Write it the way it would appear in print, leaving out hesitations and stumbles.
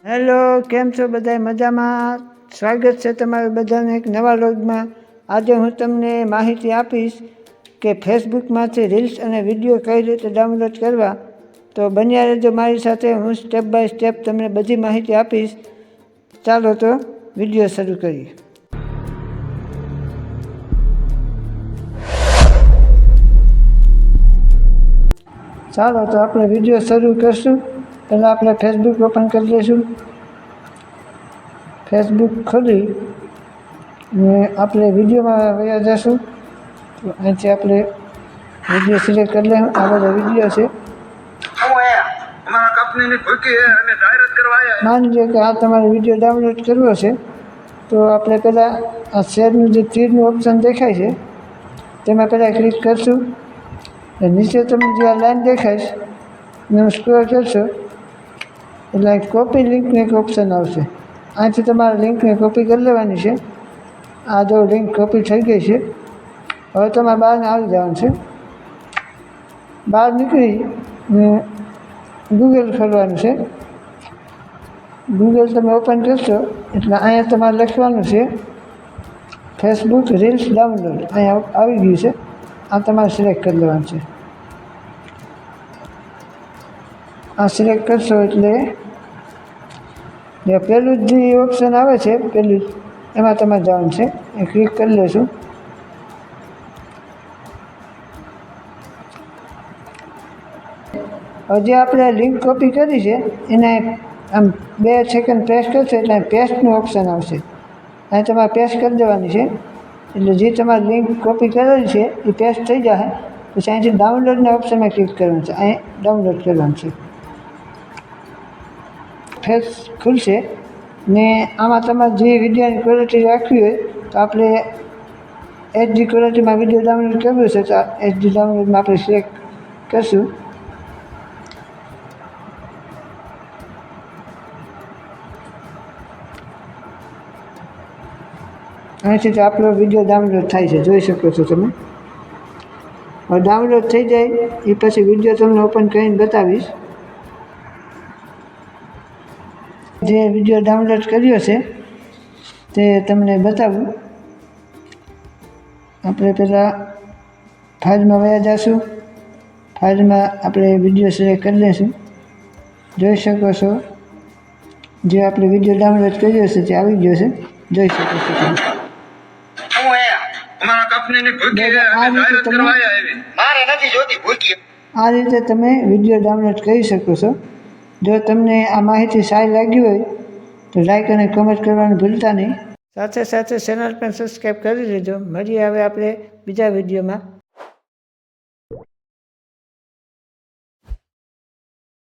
Hello, કેમ છો બધા? મજામાં? સ્વાગત છે તમારું બધાને એક નવા વ્લોગમાં. આજે હું તમને માહિતી આપીશ કે ફેસબુકમાંથી રીલ્સ અને વિડીયો કઈ રીતે ડાઉનલોડ કરવા. તો બન્યા રહેજો મારી સાથે, હું સ્ટેપ બાય સ્ટેપ તમને બધી માહિતી આપીશ. ચાલો તો વિડીયો શરૂ કરીએ. ચાલો તો આપણે વિડીયો શરૂ કરશું. પહેલાં આપણે ફેસબુક ઓપન કરી લઈશું. ફેસબુક ખોલી ને આપણે વિડીયોમાં વયા જઈશું. તો અહીંથી આપણે વિડીયો સિલેક્ટ કરી લઈશું. આ બધો વિડીયો છે. માની લો કે આ તમારે વિડીયો ડાઉનલોડ કરવો છે, તો આપણે પહેલાં આ શેરનું જે તીરનું ઓપ્શન દેખાય છે તેમાં પહેલાં ક્લિક કરશું. નીચે તમને જે આ લાઈન દેખાય છે એનું સ્ક્રોલ કરશો એટલે કોપી લિંકનું એક ઓપ્શન આવશે. અહીંથી તમારે લિંકને કોપી કરી લેવાની છે. આ જો લિંક કોપી થઈ ગઈ છે. હવે તમારે બહારને આવી જવાનું છે. બહાર નીકળી ને ગૂગલ ખોલવાનું છે. ગૂગલ તમે ઓપન કરશો એટલે અહીંયા તમારે લખવાનું છે ફેસબુક રીલ્સ ડાઉનલોડ. અહીંયા આવી ગયું છે. આ તમારે સિલેક્ટ કરી લેવાનું છે. આ સિલેક્ટ કરશો એટલે પહેલું જ જે ઓપ્શન આવે છે પહેલું એમાં તમારે જવાનું છે. એ ક્લિક કરી લેશું. હજી આપણે લિંક કોપી કરી છે એને આમ 2 સેકન્ડ પ્રેસ કરશો એટલે પેસ્ટનું ઓપ્શન આવશે. અહીં તમારે પેસ્ટ કરી દેવાની છે. એટલે જે તમારી લિંક કોપી કરેલી છે એ પેસ્ટ થઈ જશે. પછી અહીંથી ડાઉનલોડના ઓપ્શનમાં ક્લિક કરવાનું છે. અહીં ડાઉનલોડ કરવાનું છે. ફેસ ખુલશે ને આમાં તમારે જે વિડીયોની ક્વોલિટી રાખવી હોય તો આપણે HD ક્વોલિટીમાં વિડીયો ડાઉનલોડ કરવું છે તો HD ડાઉનલોડમાં આપણે સિલેક્ટ કરશું. અહીંથી તો આપણો વિડીયો ડાઉનલોડ થાય છે, જોઈ શકો છો તમે. હવે ડાઉનલોડ થઈ જાય એ પછી વિડીયો તમને ઓપન કરીને બતાવીશ. જે વિડીયો ડાઉનલોડ કર્યો છે તે તમને બતાવું. આપણે પહેલાં ફાઇલમાં વયા જઈશું. ફાઇલમાં આપણે વિડીયો સિલેક્ટ કરી લઈશું. જોઈ શકો છો જે આપણે વિડીયો ડાઉનલોડ કર્યો છે તે આવી ગયો છે, જોઈ શકો છો તમે. આ રીતે તમે વિડીયો ડાઉનલોડ કરી શકો છો. જો તમને આ માહિતી સારી લાગી હોય તો લાઈક અને કમેન્ટ કરવાનું ભૂલતા નહીં. સાથે સાથે ચેનલ પણ સબસ્ક્રાઈબ કરી લેજો. મળીએ હવે આપણે બીજા વિડીયોમાં.